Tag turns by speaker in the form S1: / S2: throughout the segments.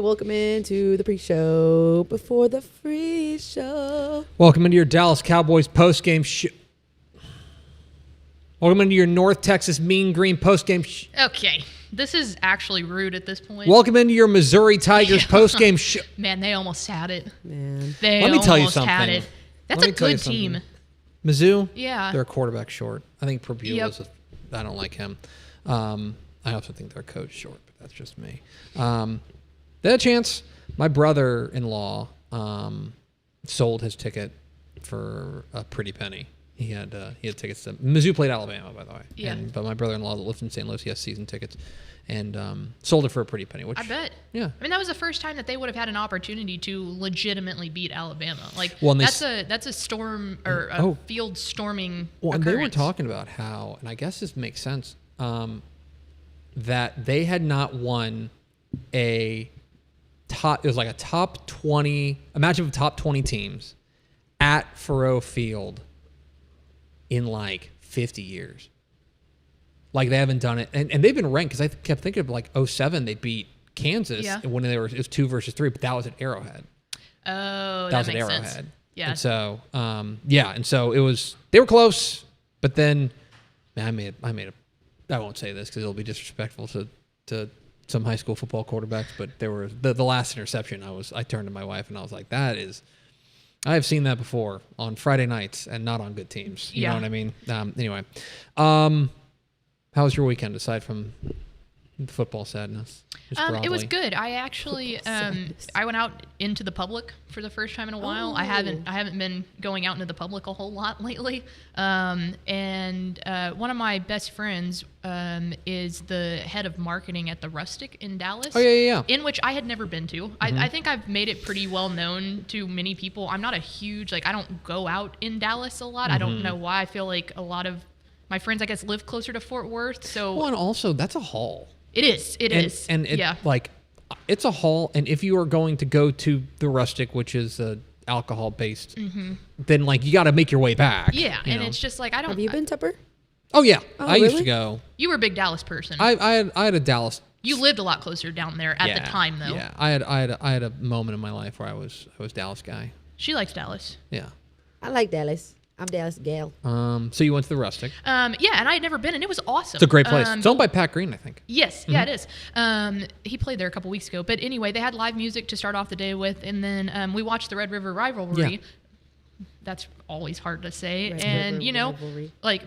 S1: Welcome into the pre-show before the free show.
S2: Welcome into your Dallas Cowboys post-game show. Welcome into your North Texas Mean Green post-game show.
S3: Okay, this is actually rude at this point.
S2: Welcome into your Missouri Tigers post-game show.
S3: Man, they almost had it.
S1: Man,
S2: Let me tell you something.
S3: Had it. That's a good team.
S2: Mizzou?
S3: Yeah.
S2: They're a quarterback short. I think Purbue's I don't like him. I also think their coach short, but that's just me. They had a chance. My brother-in-law sold his ticket for a pretty penny. He had tickets to Mizzou played Alabama, by the way.
S3: Yeah.
S2: But my brother-in-law that lives in St. Louis, he has season tickets, and sold it for a pretty penny. Which
S3: I bet.
S2: Yeah.
S3: I mean, that was the first time that they would have had an opportunity to legitimately beat Alabama. Like,
S2: well,
S3: that's a storm or a field storming.
S2: Well, and
S3: occurrence.
S2: they were talking about how, and I guess this makes sense, that they had not won a top. It was like a top 20. Imagine top 20 teams at Faurot Field in like 50 years. Like they haven't done it, and they've been ranked because I kept thinking of like 2007 they beat Kansas when it was 2 versus 3, but that was at Arrowhead.
S3: Oh,
S2: that was
S3: makes
S2: at Arrowhead.
S3: Sense. Yeah.
S2: And so and so it was. They were close, but then man, I made a. I won't say this because it'll be disrespectful to some high school football quarterbacks, but there were the last interception. I turned to my wife and I was like, "That is, I have seen that before on Friday nights and not on good teams." You know what I mean? Anyway, how was your weekend aside from the football sadness?
S3: It was good. I actually I went out into the public for the first time in a while. I haven't been going out into the public a whole lot lately. And one of my best friends is the head of marketing at the Rustic in Dallas.
S2: Oh yeah.
S3: In which I had never been to. Mm-hmm. I think I've made it pretty well known to many people. I'm not a huge I don't go out in Dallas a lot. Mm-hmm. I don't know why. I feel like a lot of my friends I guess live closer to Fort Worth. So
S2: well, and also that's a haul.
S3: It is. It is.
S2: And like, it's a haul. And if you are going to go to the Rustic, which is alcohol based, then like you got to make your way back.
S3: Yeah. And it's just like, I don't.
S1: Have you been, Tepper?
S2: Oh yeah. I used
S1: really?
S2: to go.
S3: You were a big Dallas person.
S2: I had a Dallas.
S3: You lived a lot closer down there at the time though.
S2: Yeah. I had a moment in my life where I was Dallas guy.
S3: She likes Dallas.
S2: Yeah.
S1: I like Dallas. I'm Dallas gal.
S2: So you went to the Rustic.
S3: Yeah, and I had never been, and it was awesome.
S2: It's a great place. It's owned by Pat Green, I think.
S3: Yes, yeah, it is. He played there a couple weeks ago. But anyway, they had live music to start off the day with, and then we watched the Red River Rivalry.
S2: Yeah.
S3: That's always hard to say.
S1: Red
S3: and,
S1: River Rivalry.
S3: like,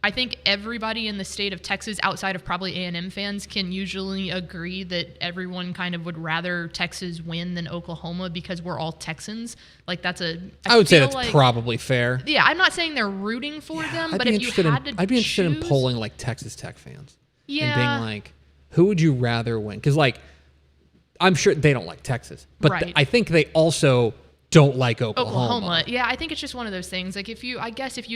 S3: I think everybody in the state of Texas, outside of probably A&M fans, can usually agree that everyone kind of would rather Texas win than Oklahoma because we're all Texans. Like, that's
S2: I would say that's probably fair.
S3: Yeah, I'm not saying they're rooting for them, but if you had to
S2: I'd be interested in
S3: choose-
S2: polling, like, Texas Tech fans.
S3: Yeah.
S2: And being like, who would you rather win? Because, like, I'm sure they don't like Texas. But
S3: Right.
S2: I think they also don't like Oklahoma.
S3: Yeah, I think it's just one of those things. Like, if you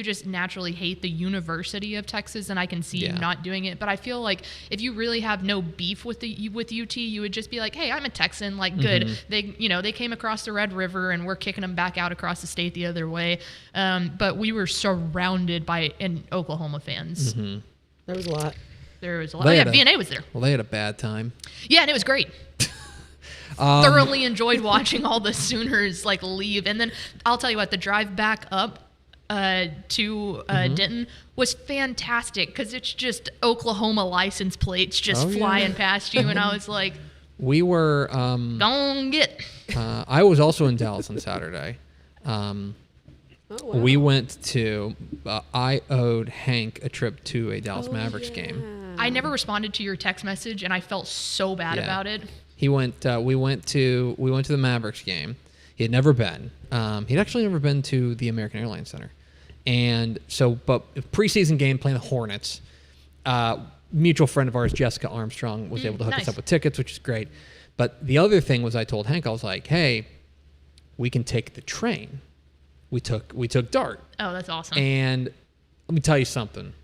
S3: just naturally hate the University of Texas, then I can see you not doing it. But I feel like if you really have no beef with UT, you would just be like, hey, I'm a Texan. Like, good. They came across the Red River and we're kicking them back out across the state the other way. But we were surrounded by Oklahoma fans.
S2: Mm-hmm.
S1: There was a lot.
S3: VNA was there.
S2: Well, they had a bad time.
S3: Yeah, and it was great. Thoroughly enjoyed watching all the Sooners like leave, and then I'll tell you what, the drive back up to Denton was fantastic because it's just Oklahoma license plates just flying past you, and I was like,
S2: we were
S3: don't get.
S2: I was also in Dallas on Saturday. We went to. I owed Hank a trip to a Dallas Mavericks game.
S3: I never responded to your text message, and I felt so bad about it.
S2: He went. We went to the Mavericks game. He had never been. He'd actually never been to the American Airlines Center, and so but preseason game playing the Hornets. Mutual friend of ours, Jessica Armstrong, was able to hook us up with tickets, which is great. But the other thing was I told Hank, I was like, hey, we can take the train. We took Dart.
S3: Oh, that's awesome.
S2: And let me tell you something.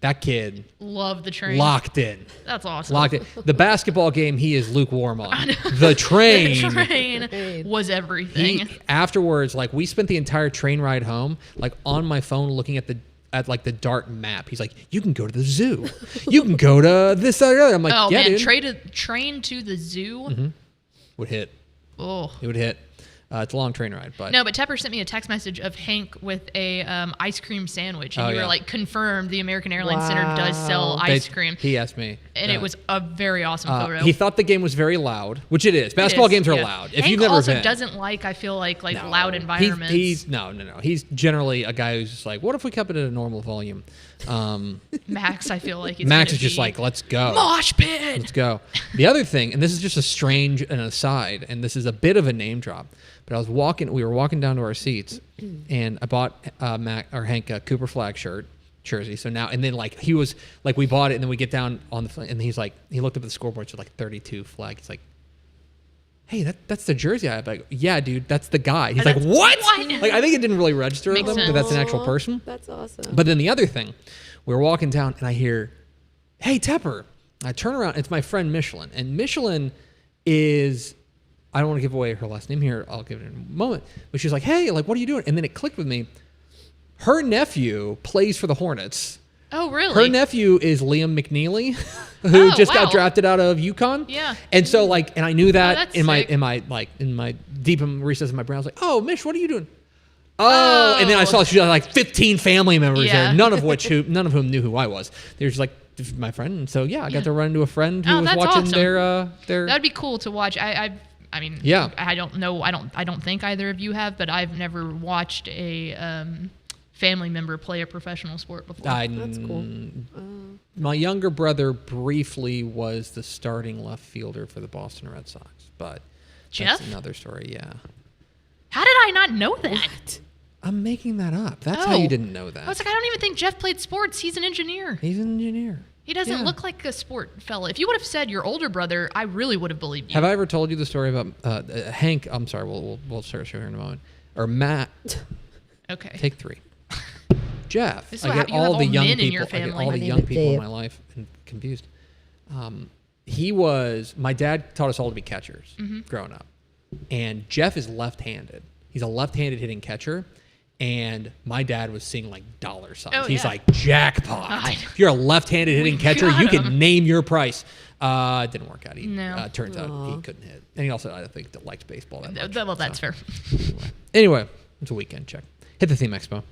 S2: That kid
S3: Love the train.
S2: locked in.
S3: That's awesome.
S2: Locked in. The basketball game he is lukewarm on. The train.
S3: The train was everything.
S2: Afterwards, like we spent the entire train ride home, like on my phone looking at the Dart map. He's like, you can go to the zoo. You can go to this or other. I'm like,
S3: oh
S2: yeah,
S3: man,
S2: dude.
S3: train to the zoo.
S2: Mm-hmm. Would hit.
S3: Oh,
S2: It would hit. It's a long train ride, but
S3: no, but Tepper sent me a text message of Hank with a ice cream sandwich, and you were like, confirmed the American Airlines Center does sell ice cream.
S2: He asked me,
S3: and it was a very awesome photo.
S2: He thought the game was very loud, which it is. Basketball games are loud. If
S3: Hank
S2: you've never
S3: also
S2: been,
S3: doesn't like, I feel like
S2: No.
S3: loud environments.
S2: No. He's generally a guy who's just like, what if we kept it at a normal volume?
S3: Max, I feel like
S2: Max is just like, let's go.
S3: Mosh pit.
S2: Let's go. The other thing, and this is just a strange an aside, and this is a bit of a name drop, but we were walking down to our seats, and I bought Hank a Cooper Flag jersey. So now, and then like he was like, we bought it, and then we get down on the, and he's like, he looked up at the scoreboard, so like 32 Flag. He's like, hey, that's the jersey I have. Like, yeah, dude, that's the guy. He's like, what? Like, I think it didn't really register with
S3: Makes
S2: him,
S3: sense.
S2: but that's an actual person.
S1: That's awesome.
S2: But then the other thing, we were walking down, and I hear, hey, Tepper. I turn around, it's my friend Michelin. And Michelin is, I don't want to give away her last name here. I'll give it in a moment. But she's like, hey, like, what are you doing? And then it clicked with me. Her nephew plays for the Hornets.
S3: Oh, really?
S2: Her nephew is Liam McNeely, who just got drafted out of UConn.
S3: Yeah.
S2: And so like, and I knew that
S3: that's
S2: in
S3: sick.
S2: my deep recess of my brain. I was like, oh, Mish, what are you doing? Oh, and then I saw she had like 15 family members
S3: Yeah.
S2: there, none of whom knew who I was. They were just like, this is my friend. And so yeah, I got to run into a friend who was
S3: that's
S2: watching
S3: awesome.
S2: their.
S3: That'd be cool to watch. I mean,
S2: Yeah.
S3: I don't know. I don't think either of you have, but I've never watched a family member play a professional sport before.
S1: That's cool.
S2: My younger brother briefly was the starting left fielder for the Boston Red Sox, but
S3: Jeff?
S2: that's another story. Yeah.
S3: How did I not know that?
S2: I'm making that up. That's how you didn't know that.
S3: I was like, I don't even think Jeff played sports. He's an engineer.
S2: He's an engineer.
S3: He doesn't
S2: Yeah.
S3: look like a sport fella. If you would have said your older brother, I really would have believed you.
S2: Have I ever told you the story about Hank? I'm sorry. We'll start here in a moment. Or Matt.
S3: Okay.
S2: Take 3. Jeff.
S3: This is
S2: I
S3: what
S2: get
S3: you have
S2: all the
S3: all
S2: young
S3: men
S2: people.
S3: in your
S2: I get
S3: family.
S2: all the
S1: My
S2: young
S1: name is
S2: people in
S1: Dave.
S2: my life and confused. He was. My dad taught us all to be catchers growing up, and Jeff is left-handed. He's a left-handed hitting catcher. And my dad was seeing like dollar signs.
S3: Oh,
S2: He's
S3: yeah.
S2: like, jackpot. If you're a left-handed hitting catcher,
S3: got
S2: you can
S3: him.
S2: name your price. It didn't work out.
S3: No.
S2: Turns out he couldn't hit. And he also, I think, liked baseball that much.
S3: Well, that's fair.
S2: Anyway, it's a weekend check. Hit the theme expo.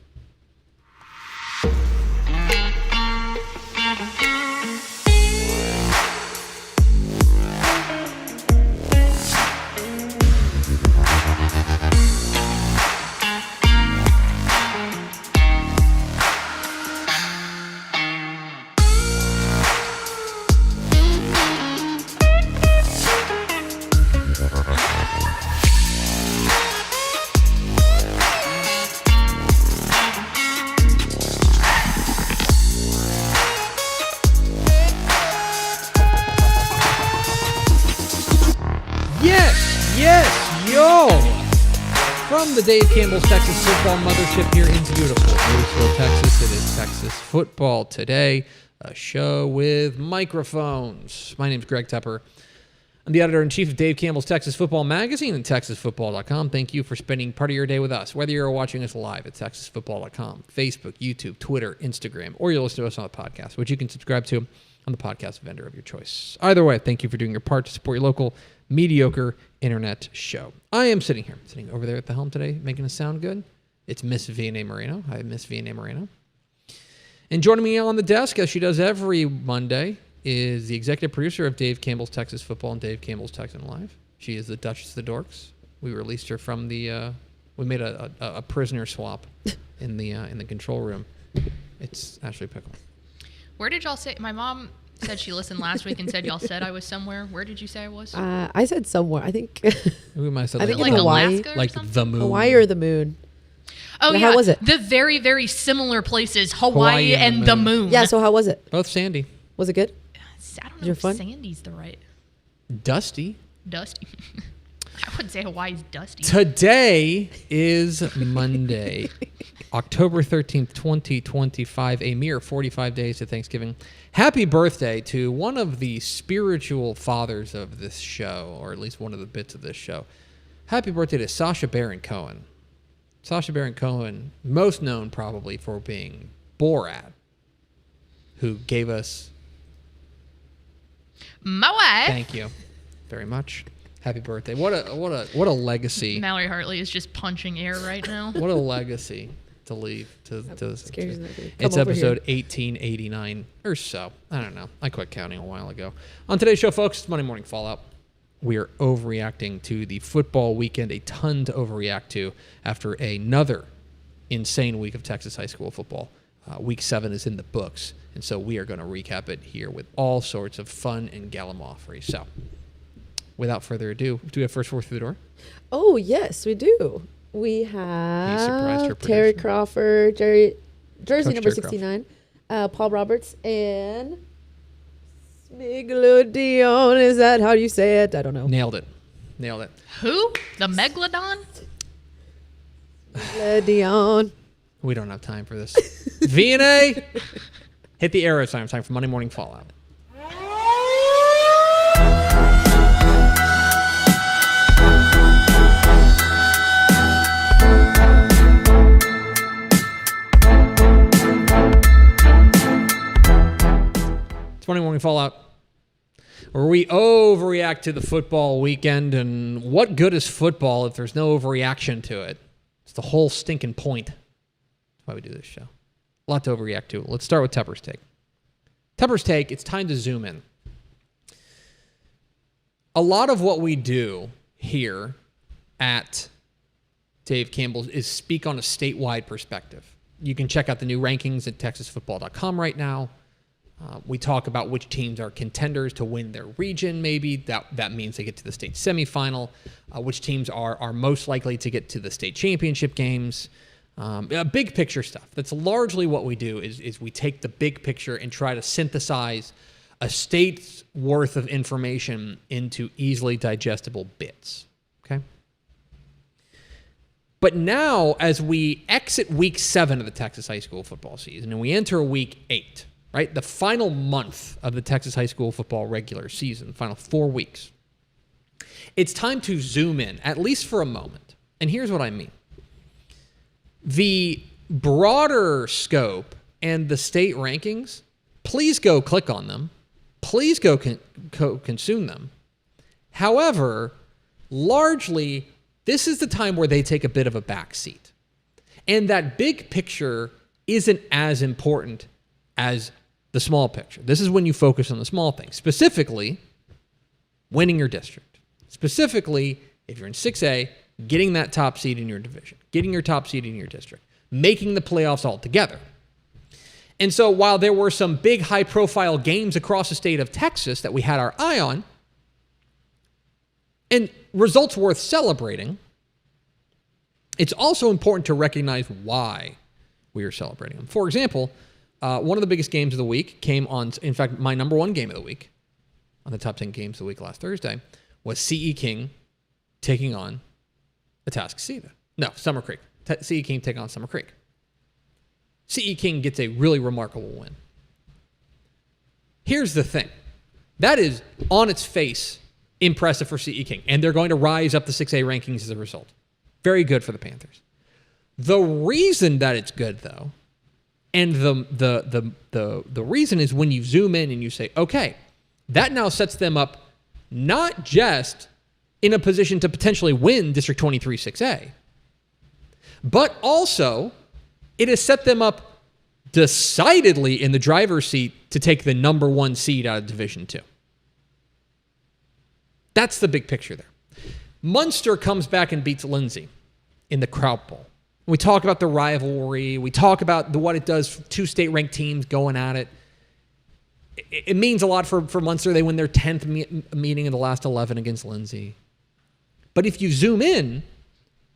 S2: Yes, yo! From the Dave Campbell's Texas Football Mothership here in beautiful Louisville, Texas, it is Texas Football Today, a show with microphones. My name's Greg Tepper. I'm the editor-in-chief of Dave Campbell's Texas Football Magazine and TexasFootball.com. Thank you for spending part of your day with us, whether you're watching us live at TexasFootball.com, Facebook, YouTube, Twitter, Instagram, or you'll listen to us on the podcast, which you can subscribe to on the podcast vendor of your choice. Either way, thank you for doing your part to support your local mediocre internet show. I am sitting over there at the helm today, making us sound good. It's Miss Vianney Moreno. Hi, Miss Vianney Moreno. And joining me on the desk, as she does every Monday, is the executive producer of Dave Campbell's Texas Football and Dave Campbell's Texan Live. She is the Duchess of the Dorks. We released her from the. We made a prisoner swap in the control room. It's Ashley Pickle.
S3: Where did y'all say? My mom said she listened last week and said y'all said I was somewhere. Where did you say I was?
S1: I said somewhere. I think
S2: We might have said
S1: I think
S3: like
S1: in Hawaii.
S3: Alaska or
S2: like
S3: something?
S2: the moon.
S1: Hawaii or the moon.
S3: Oh,
S1: How
S3: yeah.
S1: was it?
S3: The very, very similar places, Hawaii,
S2: Hawaii and
S3: and
S2: the
S3: the
S2: moon.
S3: moon.
S1: Yeah. So how was it?
S2: Both sandy,
S1: Was it good?
S3: I don't
S1: Was
S3: know
S1: it
S3: if
S1: fun?
S3: Sandy's the right.
S2: dusty.
S3: Dusty. I wouldn't say Hawaii's dusty.
S2: Today is Monday, October 13th, 2025, a mere 45 days to Thanksgiving. Happy birthday to one of the spiritual fathers of this show, or at least one of the bits of this show. Happy birthday to Sacha Baron Cohen. Sacha Baron Cohen, most known probably for being Borat, who gave us...
S3: My wife.
S2: Thank you very much. Happy birthday. What a legacy.
S3: Mallory Hartley is just punching air right now.
S2: What a legacy to leave.
S1: Scares me.
S2: It's episode 1889 or so. I don't know. I quit counting a while ago. On today's show, folks, it's Monday Morning Fallout. We are overreacting to the football weekend. A ton to overreact to after another insane week of Texas high school football. Week 7 is in the books, and so we are going to recap it here with all sorts of fun and gallimaufry. So, without further ado, do we have first four through the door?
S1: Oh, yes, we do. We have Terry Crawford, jersey
S2: Coach
S1: number
S2: Terry
S1: 69, Paul Roberts, and Smiglodion. Is that how you say it? I don't know.
S2: Nailed it.
S3: Who? The Megalodon?
S1: Smiglodion.
S2: We don't have time for this. V&A, hit the arrow sign. Time for Monday Morning Fallout. It's Monday Morning Fallout, where we overreact to the football weekend. And what good is football if there's no overreaction to it? It's the whole stinking point. That's why we do this show. A lot to overreact to. Let's start with Tepper's take. Tepper's take, it's time to zoom in. A lot of what we do here at Dave Campbell's is speak on a statewide perspective. You can check out the new rankings at texasfootball.com right now. We talk about which teams are contenders to win their region, maybe. That means they get to the state semifinal. Which teams are most likely to get to the state championship games. Big picture stuff. That's largely what we do is we take the big picture and try to synthesize a state's worth of information into easily digestible bits. Okay? But now, as we exit week 7 of the Texas high school football season and we enter week 8, right? The final month of the Texas high school football regular season, the final 4 weeks. It's time to zoom in, at least for a moment. And here's what I mean. The broader scope and the state rankings, please go click on them. Please go consume them. However, largely, this is the time where they take a bit of a backseat. And that big picture isn't as important as the small picture. This is when you focus on the small things. Specifically, winning your district. Specifically, if you're in 6A, getting that top seed in your division, getting your top seed in your district, making the playoffs altogether. And so while there were some big high-profile games across the state of Texas that we had our eye on, and results worth celebrating, it's also important to recognize why we are celebrating them. For example, one of the biggest games of the week came on, in fact, my number one game of the week, on the top 10 games of the week last Thursday, was C.E. King taking on Atascocita. No, Summer Creek. C.E. King taking on Summer Creek. C.E. King gets a really remarkable win. Here's the thing. That is, on its face, impressive for C.E. King, and they're going to rise up the 6A rankings as a result. Very good for the Panthers. The reason that it's good, though, and the reason is when you zoom in and you say, okay, that now sets them up not just in a position to potentially win District 23 6A, but also it has set them up decidedly in the driver's seat to take the number 1 seed out of Division 2. That's the big picture there. Munster comes back and beats Lindsay in the Kraut Bowl. We talk about the rivalry. We talk about what it does for 2 state-ranked teams going at it. It means a lot for Munster. They win their 10th meeting in the last 11 against Lindsay. But if you zoom in,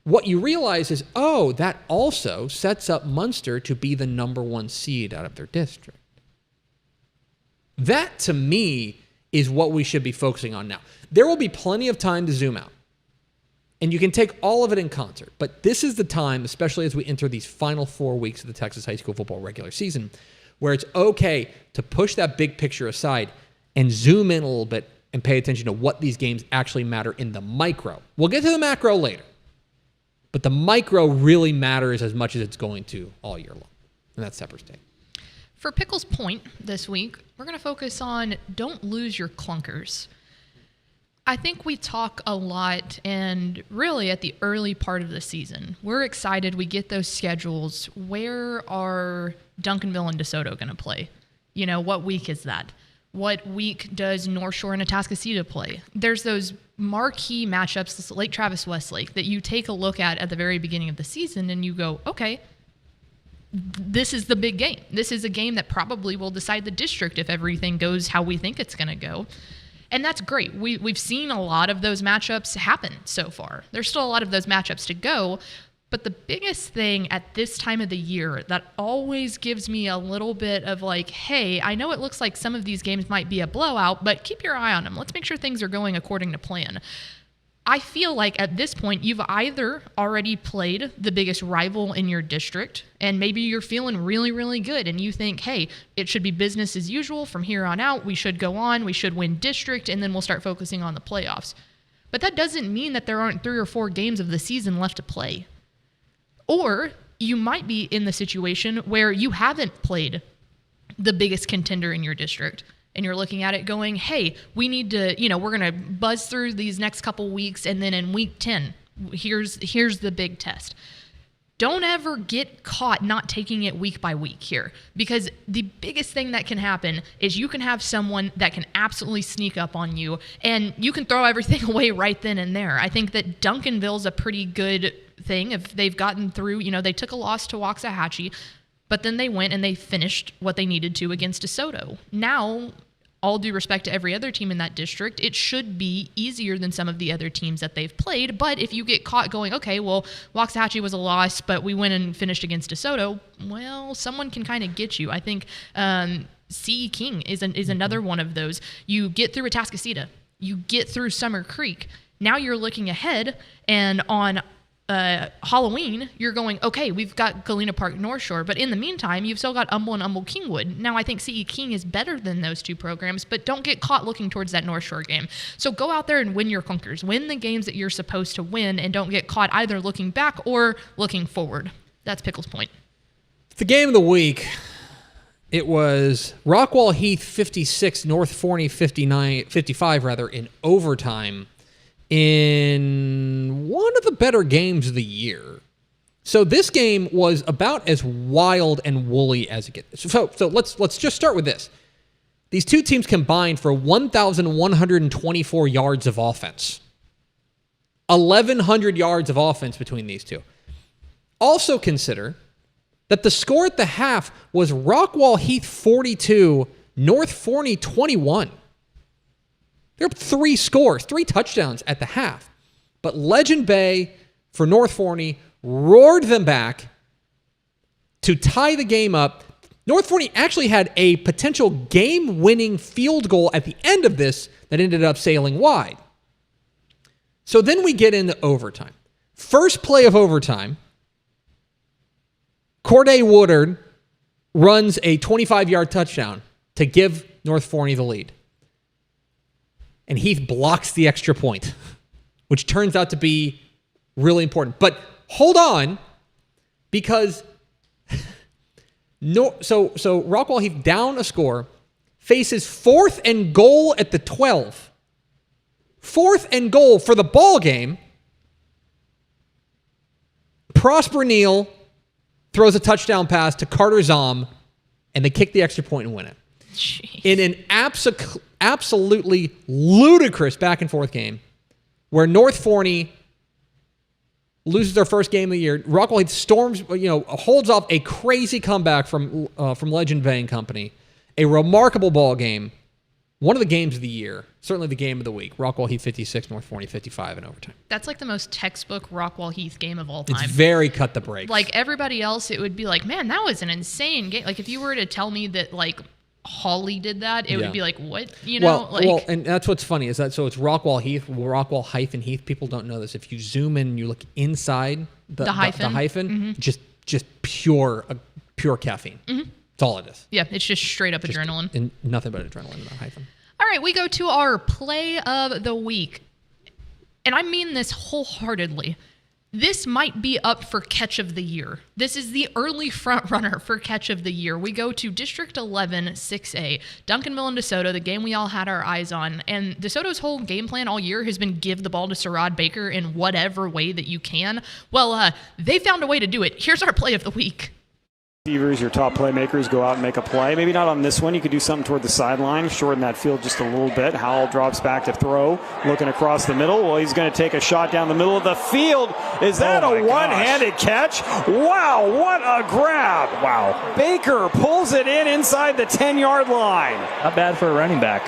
S2: what you realize is, oh, that also sets up Munster to be the number 1 seed out of their district. That, to me, is what we should be focusing on now. There will be plenty of time to zoom out. And you can take all of it in concert. But this is the time, especially as we enter these final 4 weeks of the Texas high school football regular season, where it's okay to push that big picture aside and zoom in a little bit and pay attention to what these games actually matter in the micro. We'll get to the macro later. But the micro really matters as much as it's going to all year long. And that's Tepper's take.
S3: For Pickle's point this week, we're going to focus on don't lose your clunkers. I think we talk a lot, and really at the early part of the season, we're excited. We get those schedules. Where are Duncanville and DeSoto going to play? You know, what week is that? What week does North Shore and Atascocita play? There's those marquee matchups, Lake Travis Westlake, that you take a look at the very beginning of the season, and you go, okay, this is the big game. This is a game that probably will decide the district if everything goes how we think it's going to go. And that's great. We've seen a lot of those matchups happen so far. There's still a lot of those matchups to go. But the biggest thing at this time of the year that always gives me a little bit of like, hey, I know it looks like some of these games might be a blowout, but keep your eye on them. Let's make sure things are going according to plan. I feel like at this point, you've either already played the biggest rival in your district, and maybe you're feeling really, really good, and you think, hey, it should be business as usual from here on out. We should go on. We should win district, and then we'll start focusing on the playoffs. But that doesn't mean that there aren't 3 or 4 games of the season left to play. Or you might be in the situation where you haven't played the biggest contender in your district, and you're looking at it going, hey, we need to, we're going to buzz through these next couple weeks, and then in week 10, here's the big test. Don't ever get caught not taking it week by week here, because the biggest thing that can happen is you can have someone that can absolutely sneak up on you, and you can throw everything away right then and there. I think that Duncanville's a pretty good thing if they've gotten through. They took a loss to Waxahachie, but then they went and they finished what they needed to against DeSoto. Now, all due respect to every other team in that district, it should be easier than some of the other teams that they've played. But if you get caught going, okay, well, Waxahachie was a loss, but we went and finished against DeSoto, well, someone can kind of get you. I think C.E. King is another one of those. You get through Atascocita. You get through Summer Creek. Now you're looking ahead, and on Halloween, you're going, okay, we've got Galena Park North Shore, but in the meantime, you've still got Humble and Humble Kingwood. Now, I think C.E. King is better than those two programs, but don't get caught looking towards that North Shore game. So go out there and win your clunkers. Win the games that you're supposed to win, and don't get caught either looking back or looking forward. That's Pickle's point.
S2: The game of the week, it was Rockwall Heath 56, North Forney 55 in overtime, in one of the better games of the year. So this game was about as wild and woolly as it gets. So let's just start with this. These two teams combined for 1,124 yards of offense. 1,100 yards of offense between these two. Also consider that the score at the half was Rockwall Heath 42, North Forney 21. There were 3 scores, 3 touchdowns at the half. But Legend Bay for North Forney roared them back to tie the game up. North Forney actually had a potential game-winning field goal at the end of this that ended up sailing wide. So then we get into overtime. First play of overtime, Corday Woodard runs a 25-yard touchdown to give North Forney the lead. And Heath blocks the extra point, which turns out to be really important. But hold on, because so Rockwall Heath down a score, faces 4th and goal at the 12. 4th and goal for the ball game. Prosper Neal throws a touchdown pass to Carter Zom, and they kick the extra point and win it.
S3: Jeez.
S2: In an absolutely ludicrous back and forth game where North Forney loses their first game of the year. Rockwall Heath storms, holds off a crazy comeback from Legend Bay and Company. A remarkable ball game. One of the games of the year. Certainly the game of the week. Rockwall Heath 56, North Forney 55 in overtime.
S3: That's like the most textbook Rockwall Heath game of all time.
S2: It's very cut the brakes.
S3: Like everybody else, it would be like, man, that was an insane game. Like if you were to tell me that like Hawley did that, it would be like, what? You know?
S2: Well, and that's what's funny is that, so it's Rockwall-hyphen-Heath. People don't know this. If you zoom in and you look inside the hyphen, just pure caffeine. That's all it is.
S3: Yeah, it's just straight up adrenaline.
S2: And nothing but adrenaline in that hyphen.
S3: All right, we go to our play of the week. And I mean this wholeheartedly. This might be up for catch of the year. This is the early front runner for catch of the year. We go to District 11, 6A, Duncanville and DeSoto, the game we all had our eyes on. And DeSoto's whole game plan all year has been give the ball to Sherrod Baker in whatever way that you can. Well, they found a way to do it. Here's our play of the week.
S4: Receivers, your top playmakers, go out and make a play. Maybe not on this one. You could do something toward the sideline, shorten that field just a little bit. Howell drops back to throw, looking across the middle. Well, he's going to take a shot down the middle of the field. Is that a one-handed catch? Wow, what a grab. Wow. Baker pulls it inside the 10-yard line.
S5: Not bad for a running back.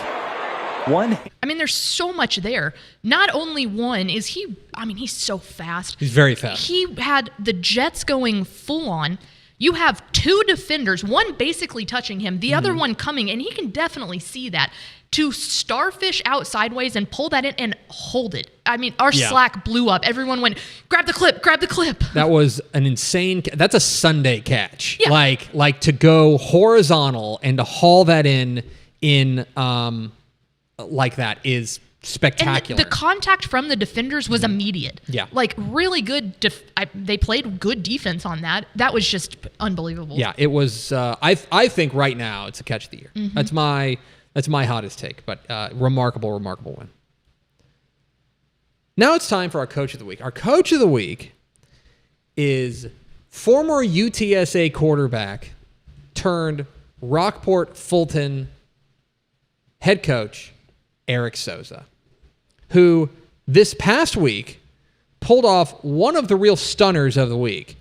S3: I mean, there's so much there. Not only one is he's so fast.
S2: He's very fast.
S3: He had the Jets going full on. You have two defenders, one basically touching him, the other one coming, and he can definitely see that, to starfish out sideways and pull that in and hold it. I mean, our Slack blew up. Everyone went, grab the clip.
S2: That was an insane, that's a Sunday catch.
S3: Yeah.
S2: Like to go horizontal and to haul that in like that is spectacular.
S3: And the contact from the defenders was immediate.
S2: Yeah.
S3: Like really good. They played good defense on that. That was just unbelievable.
S2: Yeah, it was. I think right now it's a catch of the year. That's my hottest take. But remarkable win. Now it's time for our coach of the week. Our coach of the week is former UTSA quarterback turned Rockport Fulton head coach Eric Souza, who this past week pulled off one of the real stunners of the week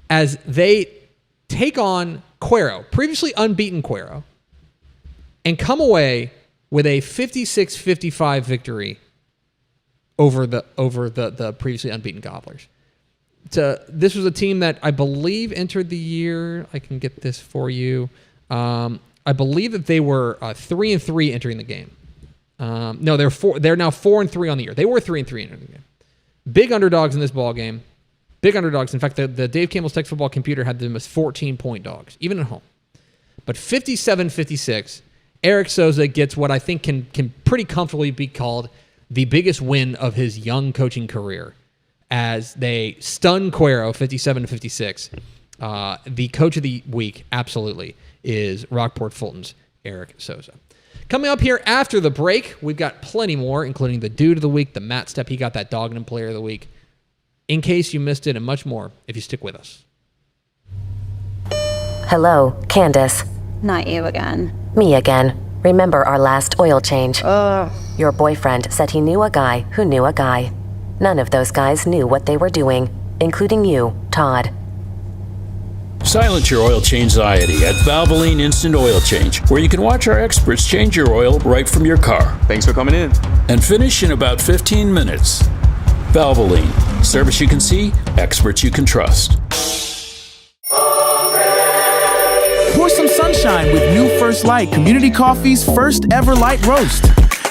S2: as they take on Cuero, previously unbeaten Cuero, and come away with a 56-55 victory over the previously unbeaten Gobblers. This was a team that I believe entered the year. I can get this for you. I believe that they were 3-3 entering the game. No, they're 4. They're now 4-3 on the year. They were 3-3 entering the game. Big underdogs in this ball game. Big underdogs. In fact, the Dave Campbell's Tech Football computer had them as 14-point dogs, even at home. But 57-56, Eric Souza gets what I think can pretty comfortably be called the biggest win of his young coaching career, as they stun Cuero 57-56. The coach of the week, absolutely, is Rockport Fulton's Eric Souza. Coming up here after the break, we've got plenty more, including the dude of the week, the Matt Stepp, he got that dog and player of the week. In case you missed it, and much more, if you stick with us.
S6: Hello, Candace.
S7: Not you again.
S6: Me again. Remember our last oil change? Your boyfriend said he knew a guy who knew a guy. None of those guys knew what they were doing, including you, Todd.
S8: Silence your oil change anxiety at Valvoline Instant Oil Change, where you can watch our experts change your oil right from your car.
S9: Thanks for coming in.
S8: And finish in about 15 minutes. Valvoline. Service you can see, experts you can trust.
S10: Pour some sunshine with new First Light Community Coffee's first ever light roast.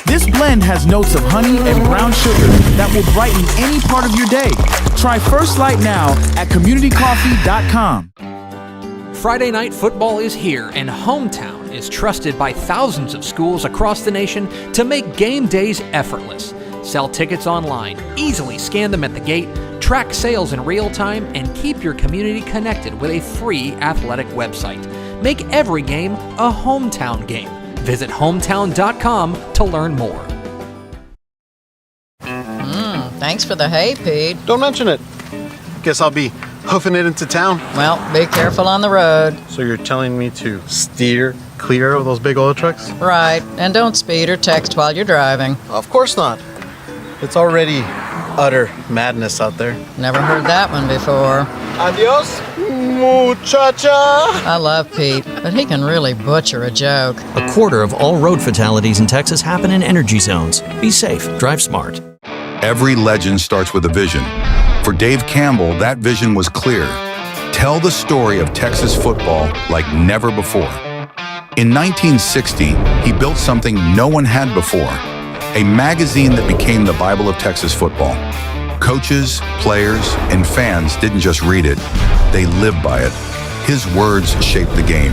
S10: This blend has notes of honey and brown sugar that will brighten any part of your day. Try First Light now at communitycoffee.com.
S11: Friday night football is here, and Hometown is trusted by thousands of schools across the nation to make game days effortless. Sell tickets online, easily scan them at the gate, track sales in real time, and keep your community connected with a free athletic website. Make every game a Hometown game. Visit hometown.com to learn more.
S12: Thanks for the hay, Pete.
S13: Don't mention it. Guess I'll be hoofing it into town.
S12: Well, be careful on the road.
S13: So you're telling me to steer clear of those big oil trucks?
S12: Right, and don't speed or text while you're driving.
S13: Of course not. It's already utter madness out there.
S12: Never heard that one before.
S13: Adios, muchacha.
S12: I love Pete, but he can really butcher a joke.
S14: A quarter of all road fatalities in Texas happen in energy zones. Be safe, drive smart.
S15: Every legend starts with a vision. For Dave Campbell, that vision was clear. Tell the story of Texas football like never before. In 1960, he built something no one had before, a magazine that became the Bible of Texas football. Coaches, players, and fans didn't just read it, they lived by it. His words shaped the game.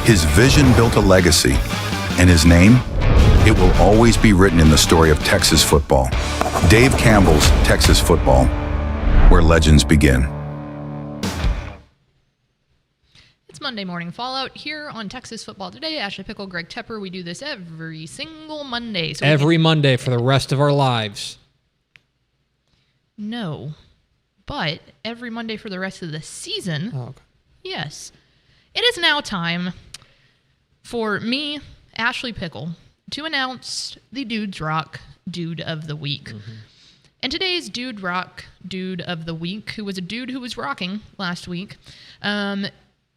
S15: His vision built a legacy. And his name? It will always be written in the story of Texas football. Dave Campbell's Texas Football, where legends begin.
S3: It's Monday Morning Fallout here on Texas Football Today. Ashley Pickle, Greg Tepper. We do this every single Monday. So
S2: every Monday for the rest of our lives.
S3: No, but every Monday for the rest of the season.
S2: Oh, okay.
S3: Yes. It is now time for me, Ashley Pickle, to announce the Dudes Rock Dude of the Week. Mm-hmm. And today's Dude Rock Dude of the Week, who was a dude who was rocking last week,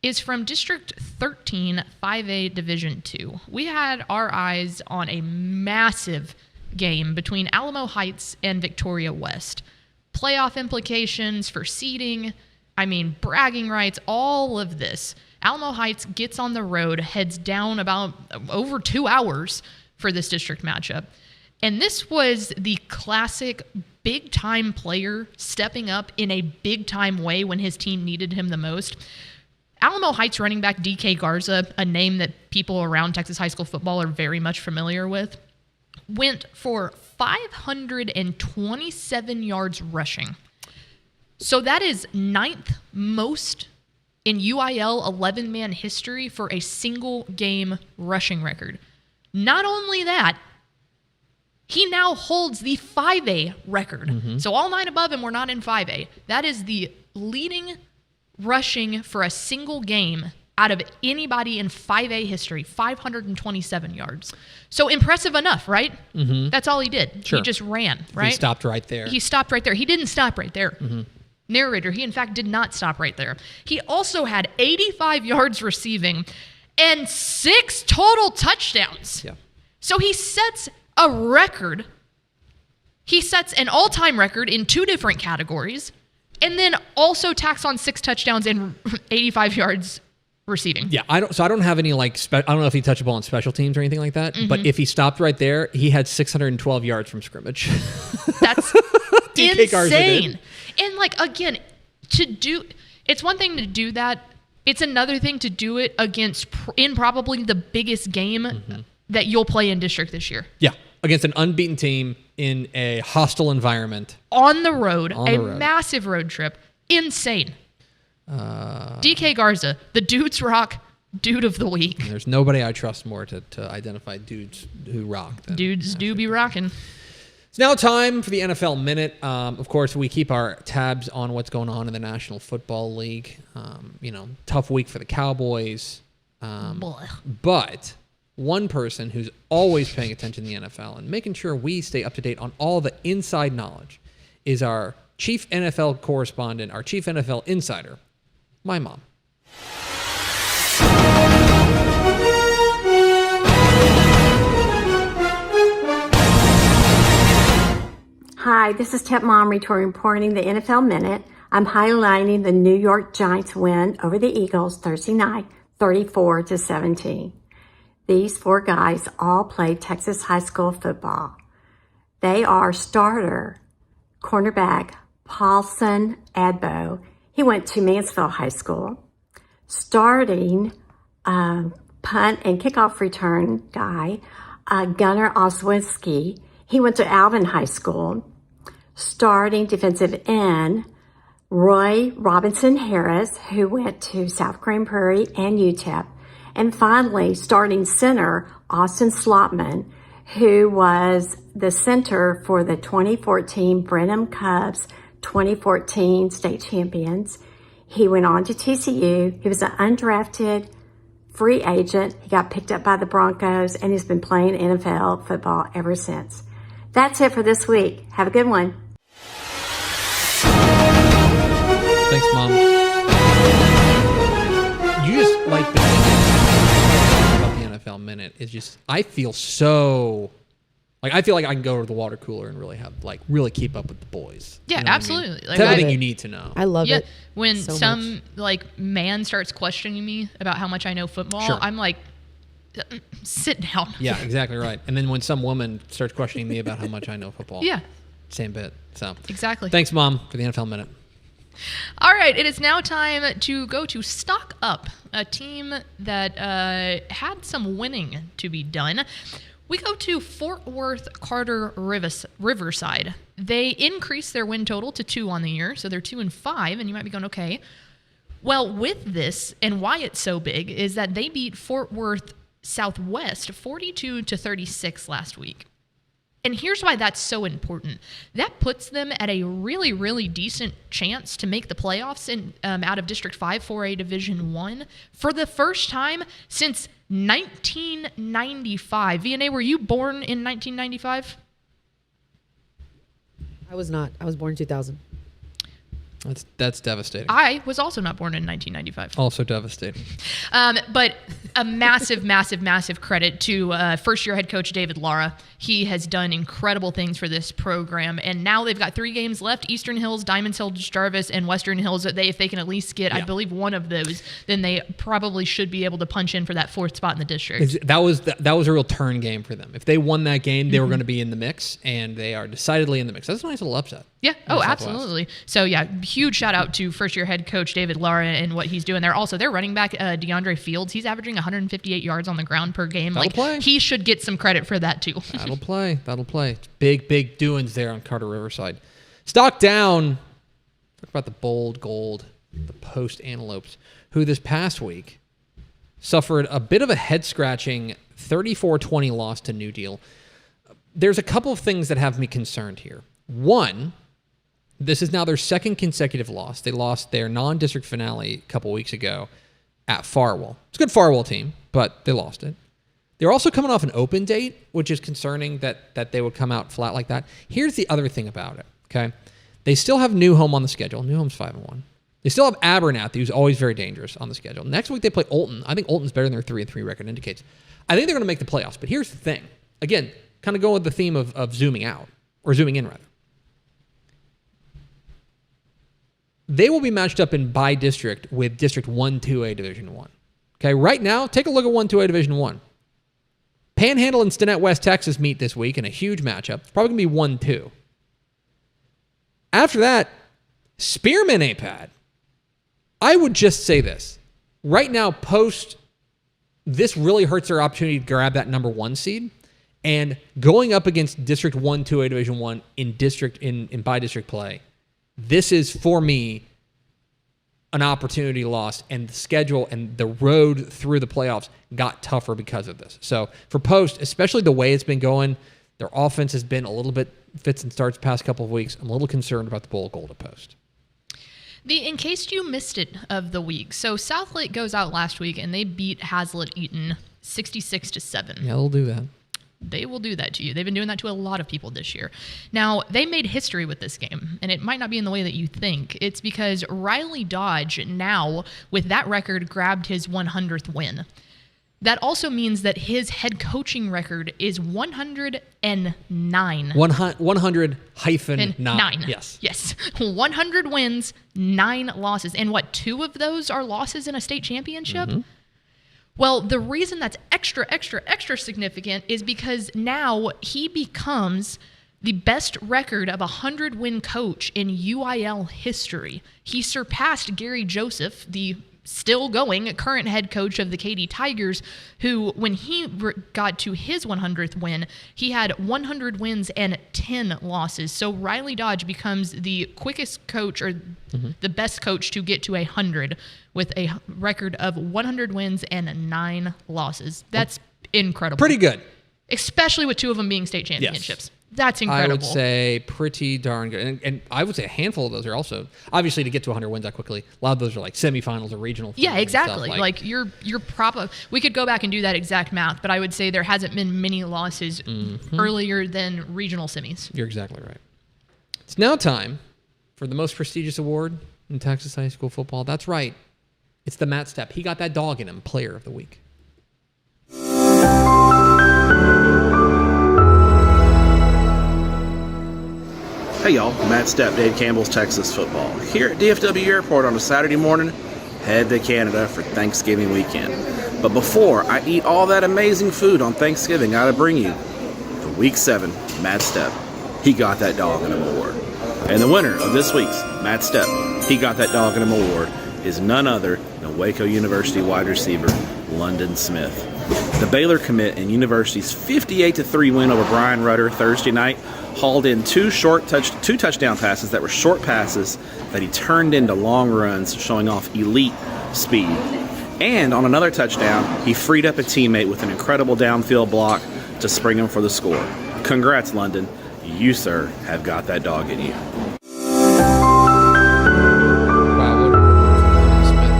S3: is from District 13, 5A Division 2. We had our eyes on a massive game between Alamo Heights and Victoria West. Playoff implications for seeding, bragging rights, all of this. Alamo Heights gets on the road, heads down about over 2 hours for this district matchup. And this was the classic big-time player stepping up in a big-time way when his team needed him the most. Alamo Heights running back DK Garza, a name that people around Texas high school football are very much familiar with, went for 527 yards rushing. So that is 9th most in UIL 11-man history for a single game rushing record. Not only that, he now holds the 5A record. Mm-hmm. So all 9 above him were not in 5A. That is the leading rushing for a single game out of anybody in 5A history, 527 yards. So impressive enough, right?
S2: Mm-hmm.
S3: That's all he did.
S2: Sure.
S3: He just ran, right?
S2: He stopped right there.
S3: He stopped right there. He didn't stop right there.
S2: Mm-hmm.
S3: Narrator, he in fact did not stop right there. He also had 85 yards receiving and 6 total touchdowns.
S2: Yeah.
S3: So he sets a record. He sets an all-time record in 2 different categories and then also tacks on 6 touchdowns and 85 yards receiving.
S2: Yeah, I don't have any I don't know if he touched a ball on special teams or anything like that,
S3: Mm-hmm.
S2: but if he stopped right there, he had 612 yards from scrimmage.
S3: That's insane. And again, it's one thing to do that. It's another thing to do it against in probably the biggest game mm-hmm. that you'll play in district this year.
S2: Yeah, against an unbeaten team in a hostile environment.
S3: On the road, massive road trip. Insane. DK Garza, the Dudes Rock Dude of the Week.
S2: And there's nobody I trust more to identify dudes who rock.
S3: Dudes do be rocking.
S2: It's now time for the NFL Minute. Of course, we keep our tabs on what's going on in the National Football League. Tough week for the Cowboys. But one person who's always paying attention to the NFL and making sure we stay up to date on all the inside knowledge is our chief NFL correspondent, our chief NFL insider, my mom.
S5: Hi, this is Tep Mom reporting the NFL Minute. I'm highlighting the New York Giants win over the Eagles Thursday night, 34-17. These 4 guys all played Texas high school football. They are starter cornerback Paulson Adbo. He went to Mansfield High School. Starting punt and kickoff return guy, Gunnar Oswinski. He went to Alvin High School. Starting defensive end, Roy Robinson Harris, who went to South Grand Prairie and UTEP. And finally, starting center, Austin Slotman, who was the center for the 2014 Brenham Cubs 2014 state champions. He went on to TCU. He was an undrafted free agent. He got picked up by the Broncos, and he's been playing NFL football ever since. That's it for this week. Have a good one.
S2: Thanks, Mom. You just the thing about the NFL Minute is just I feel so I feel like I can go to the water cooler and really have really keep up with the boys.
S3: Yeah,
S2: you know
S3: absolutely.
S2: I mean? It's everything you need to know.
S1: I love it.
S3: When
S1: so
S3: some man starts questioning me about how much I know football,
S2: Sure.
S3: I'm like, sit down.
S2: Yeah, exactly right. And then when some woman starts questioning me about how much I know football.
S3: Yeah.
S2: Same bit. So
S3: exactly.
S2: Thanks, Mom, for the NFL Minute.
S3: All right, it is now time to go to Stock Up, a team that had some winning to be done. We go to Fort Worth Carter Riverside. They increased their win total to 2 on the year, so they're 2-5, and you might be going, okay. Well, with this, and why it's so big, is that they beat Fort Worth Southwest 42-36 last week. And here's why that's so important. That puts them at a really, really decent chance to make the playoffs in out of District 5 4A Division 1 for the first time since 1995. VNA, were you born in 1995?
S1: I was not. I was born in 2000.
S2: That's devastating.
S3: I was also not born in 1995.
S2: Also devastating.
S3: But a massive, massive, massive credit to first-year head coach David Lara. He has done incredible things for this program, and now they've got 3 games left: Eastern Hills, Diamonds Hills, Jarvis, and Western Hills. If they can at least get, I believe, one of those, then they probably should be able to punch in for that 4th spot in the district.
S2: That was a real turn game for them. If they won that game, they were going to be in the mix, and they are decidedly in the mix. That's a nice little upset.
S3: Yeah. Oh, absolutely. So, yeah, huge shout out to first-year head coach David Lara and what he's doing there. Also, their running back, DeAndre Fields, he's averaging 158 yards on the ground per game.
S2: That'll play.
S3: He should get some credit for that, too.
S2: That'll play. It's big, big doings there on Carter Riverside. Stock down. Talk about the bold gold, the Post Antelopes, who this past week suffered a bit of a head-scratching 34-20 loss to New Deal. There's a couple of things that have me concerned here. One, this is now their 2nd consecutive loss. They lost their non-district finale a couple weeks ago at Farwell. It's a good Farwell team, but they lost it. They're also coming off an open date, which is concerning that they would come out flat like that. Here's the other thing about it, okay? They still have New Home on the schedule. New Home's 5-1. They still have Abernathy, who's always very dangerous, on the schedule. Next week they play Olton. I think Olton's better than their 3-3 record indicates. I think they're going to make the playoffs, but here's the thing. Again, kind of going with the theme of zooming out, or zooming in, rather. They will be matched up in by district with District 1-2A Division 1. Okay, right now, take a look at 1-2A Division 1. Panhandle and Stinnett West Texas meet this week in a huge matchup. It's probably going to be 1-2. After that, Spearman APAD. I would just say this. Right now, Post, this really hurts their opportunity to grab that number 1 seed. And going up against District 1-2A Division 1 in by district play, this is, for me, an opportunity lost, and the schedule and the road through the playoffs got tougher because of this. So for Post, especially the way it's been going, their offense has been a little bit fits and starts past couple of weeks. I'm a little concerned about the bowl goal to Post.
S3: In case you missed it of the week, so Southlake goes out last week and they beat Hazlitt Eaton 66-7.
S2: Yeah, they'll do that.
S3: They will do that to you. They've been doing that to a lot of people this year. Now, they made history with this game, and it might not be in the way that you think. It's because Riley Dodge now, with that record, grabbed his 100th win. That also means that his head coaching record is 109.
S2: 100-9. Yes.
S3: Yes. 100 wins, 9 losses. And 2 of those are losses in a state championship? Mm-hmm. Well, the reason that's extra significant is because now he becomes the best record of a 100-win coach in UIL history. He surpassed Gary Joseph, the still going current head coach of the Katy Tigers, who, when he got to his 100th win, he had 100 wins and 10 losses. So Riley Dodge becomes the quickest coach, or the best coach, to get to 100 with a record of 100 wins and 9 losses. That's incredible.
S2: Pretty good.
S3: Especially with 2 of them being state championships.
S2: Yes.
S3: That's incredible.
S2: I would say pretty darn good. And I would say a handful of those are also, obviously, to get to 100 wins that quickly, a lot of those are like semifinals or regional.
S3: Yeah, exactly. Like you're proper. We could go back and do that exact math, but I would say there hasn't been many losses earlier than regional semis.
S2: You're exactly right. It's now time for the most prestigious award in Texas high school football. That's right. It's the Matt Stepp. He got that dog in him, Player of the Week.
S7: Hey y'all, Matt Stepp, Dave Campbell's Texas Football. Here at DFW Airport on a Saturday morning, head to Canada for Thanksgiving weekend. But before I eat all that amazing food on Thanksgiving, I gotta bring you for Week 7, Matt Stepp. He got that dog an award. And the winner of this week's Matt Stepp, he got that dog an award, is none other than Waco University wide receiver London Smith. The Baylor commit in University's 58-3 win over Brian Rutter Thursday night hauled in two touchdown passes that were short passes that he turned into long runs, showing off elite speed. And on another touchdown, he freed up a teammate with an incredible downfield block to spring him for the score. Congrats, London. You, sir, have got that dog in you.
S2: Wow, Smith.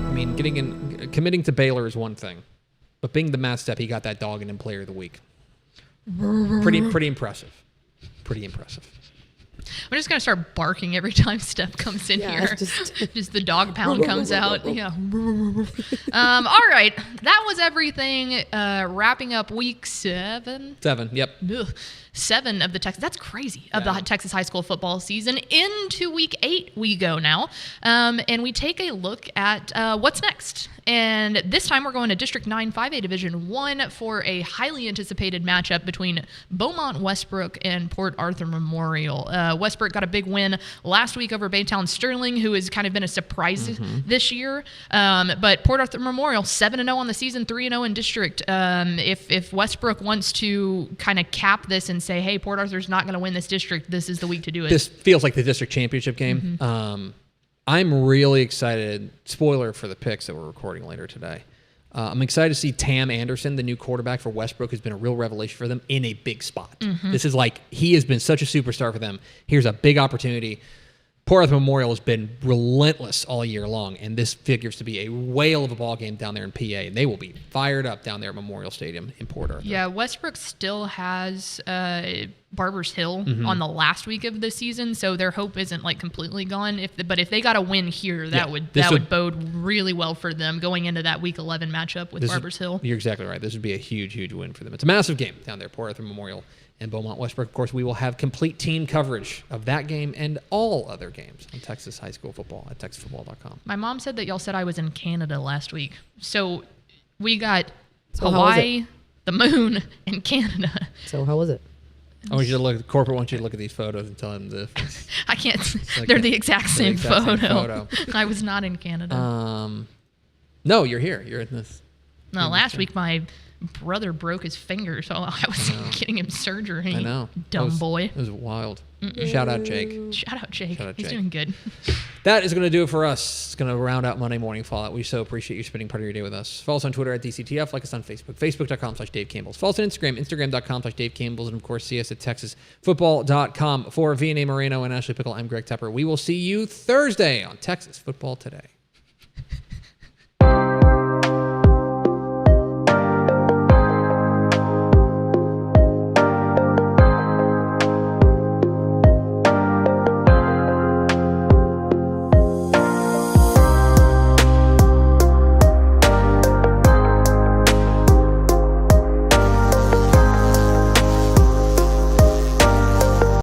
S2: I mean, committing to Baylor is one thing, but being the Matt Stepp, he got that dog in Player of the Week. Pretty impressive. Pretty impressive.
S3: I'm just gonna start barking every time Steph comes in here. Just the dog pound comes out. Yeah. All right, that was everything. Wrapping up week 7.
S2: 7. Yep.
S3: Ugh. 7 of the Texas. That's crazy. Of the Texas high school football season. Into week 8 we go now, and we take a look at what's next. And this time we're going to District 9 5A Division 1 for a highly anticipated matchup between Beaumont Westbrook and Port Arthur Memorial. Westbrook got a big win last week over Baytown Sterling, who has kind of been a surprise this year. But Port Arthur Memorial 7-0 on the season, 3-0 in district. If Westbrook wants to kind of cap this and say, hey, Port Arthur's not going to win this district, this is the week to do it.
S2: This feels like the district championship game. I'm really excited. Spoiler for the picks that we're recording later today. I'm excited to see Tam Anderson, the new quarterback for Westbrook, who's been a real revelation for them, in a big spot. This is like, he has been such a superstar for them. Here's a big opportunity. Port Arthur Memorial has been relentless all year long, and this figures to be a whale of a ball game down there in PA, and they will be fired up down there at Memorial Stadium in Port Arthur.
S3: Yeah, Westbrook still has Barbers Hill on the last week of the season, so their hope isn't like completely gone. But if they got a win here, that would bode really well for them going into that week 11 matchup with Barbers Hill.
S2: You're exactly right. This would be a huge, huge win for them. It's a massive game down there, Port Arthur Memorial and Beaumont Westbrook. Of course, we will have complete team coverage of that game and all other games on Texas high school football at texasfootball.com.
S3: My mom said that y'all said I was in Canada last week. So we got Hawaii, the moon, and Canada.
S1: So how was it?
S2: I want you to look. Corporate wants you to look at these photos and tell them the.
S3: I can't. Like they're the exact same photo. I was not in Canada.
S2: No, you're here. You're in this.
S3: No, last week my brother broke his finger, so I was getting him surgery.
S2: I know.
S3: Dumb boy.
S2: It was wild. Shout out Jake.
S3: Shout out Jake. He's doing good.
S2: That is going to do it for us. It's going to round out Monday Morning Fallout. We so appreciate you spending part of your day with us. Follow us on Twitter at DCTF. Like us on Facebook. Facebook.com/Dave Campbell's. Follow us on Instagram. Instagram.com/Dave Campbell's. And of course, see us at TexasFootball.com. For VNA Moreno and Ashley Pickle, I'm Greg Tepper. We will see you Thursday on Texas Football Today.